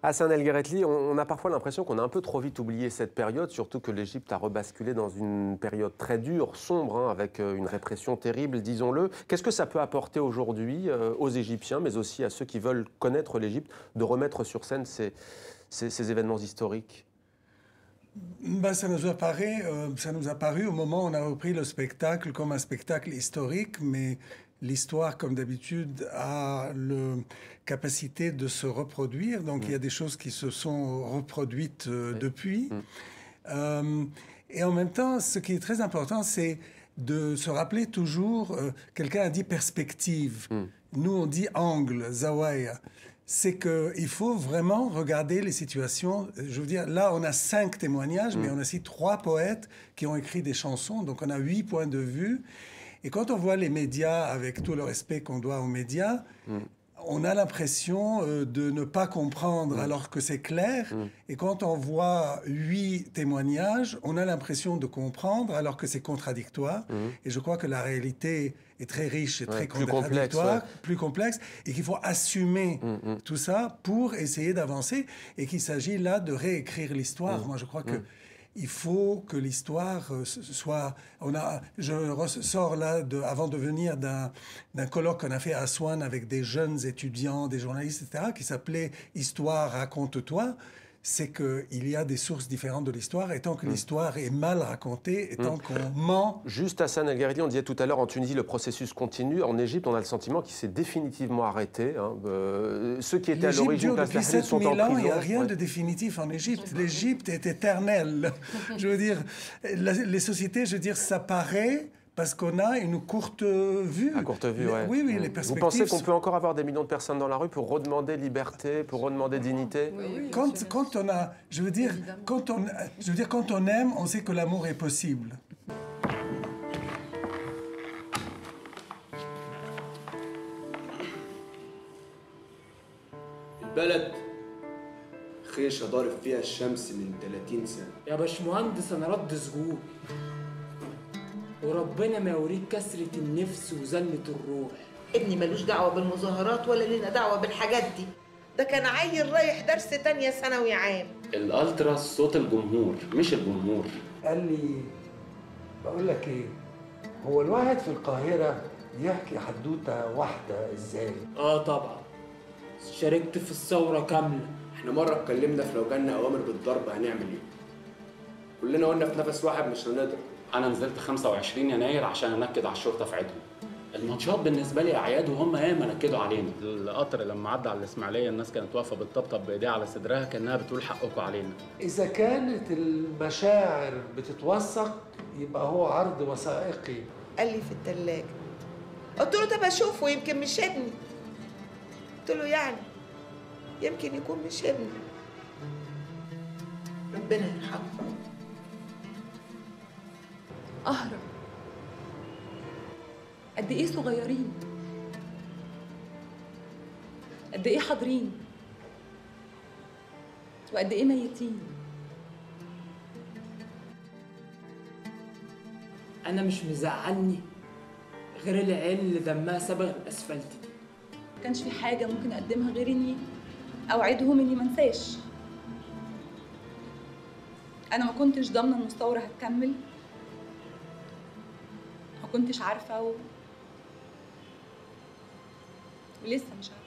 Hassan El Gueretli, on a parfois l'impression qu'on a un peu trop vite oublié cette période, surtout que l'Égypte a rebasculé dans une période très dure, sombre, hein, avec une répression terrible, disons-le. Qu'est-ce que ça peut apporter aujourd'hui aux Égyptiens, mais aussi à ceux qui veulent connaître l'Égypte, de remettre sur scène ces événements historiques? Ben, ça nous a paru au moment où on a repris le spectacle comme un spectacle historique, mais l'histoire, comme d'habitude, a la capacité de se reproduire. Donc, il y a des choses qui se sont reproduites depuis. Et en même temps, ce qui est très important, c'est de se rappeler toujours, quelqu'un a dit perspective. Nous, on dit angle, zawaya. C'est qu'il faut vraiment regarder les situations. Je veux dire, là, on a 5 témoignages, mais on a aussi 3 poètes qui ont écrit des chansons. Donc, on a 8 points de vue. Et quand on voit les médias, avec tout le respect qu'on doit aux médias, on a l'impression de ne pas comprendre alors que c'est clair. Et quand on voit 8 témoignages, on a l'impression de comprendre alors que c'est contradictoire. Et je crois que la réalité est très riche et très contradictoire, plus complexe, et qu'il faut assumer tout ça pour essayer d'avancer, et qu'il s'agit là de réécrire l'histoire. Moi, je crois que il faut que l'histoire soit... Je ressors là, avant de venir d'un colloque qu'on a fait à Aswan avec des jeunes étudiants, des journalistes, etc., qui s'appelait « Histoire, raconte-toi ». C'est qu'il y a des sources différentes de l'histoire, et tant que l'histoire est mal racontée, et tant qu'on ment... Juste Hassan El Gueretli, on disait tout à l'heure, en Tunisie, le processus continue. En Égypte, on a le sentiment qu'il s'est définitivement arrêté. Hein. Ceux qui étaient à l'origine de depuis 7000 ans, il n'y a rien de définitif en Égypte. L'Égypte est éternelle. Je veux dire, les sociétés, je veux dire, ça paraît... Parce qu'on a une courte vue. À courte vue, oui. Oui, les perspectives... Vous pensez qu'on peut encore avoir des millions de personnes dans la rue pour redemander liberté, pour redemander dignité? Oui, quand on a... Je veux dire, quand on aime, on sait que l'amour est possible. البلد خيشة ضارب فيها الشمس من 30 سنة. يا باشمهندس أنا رد سجون. وربنا ما يوريك كسرة النفس وذلة الروح. ابني ملوش دعوة بالمظاهرات ولا لنا دعوة بالحاجات دي. ده كان عيل رايح درس تانية ثانوي عام. الالترا صوت الجمهور مش الجمهور. قال لي بقول لك ايه، هو الواحد في القاهرة يحكي حدوتة واحدة ازاي؟ طبعا. شاركت في الثورة كاملة. احنا مرة اتكلمنا في لو جالنا أوامر بالضرب هنعمل ايه؟ كلنا قلنا في نفس واحد مش هنقدر. انا نزلت 25 يناير عشان انكد على الشرطه في عيدهم. الماتشات بالنسبه لي اعياد، وهم ياما نكدوا علينا. القطر لما عدى على الاسماعيليه الناس كانت واقفه بتطبطب بايديها على صدرها كانها بتقول حقكم علينا. اذا كانت المشاعر بتتوثق يبقى هو عرض وثائقي. قال لي في الثلاجه. قلت له طب اشوفه يمكن مش ابني. قلت له يعني يمكن يكون مش ابني. ربنا يرحمه. أهرب. قد إيه صغيرين، قد إيه حاضرين، وقد إيه ميتين. أنا مش مزعلني غير العيال اللي دمها صبغ الأسفلت دي. ما كانش في حاجة ممكن أقدمها غير إني أوعدهم إني منساش. أنا ما كنتش ضامنة إن الثورة هتكمل، ما كنتش عارفة ولسه مش عارفة.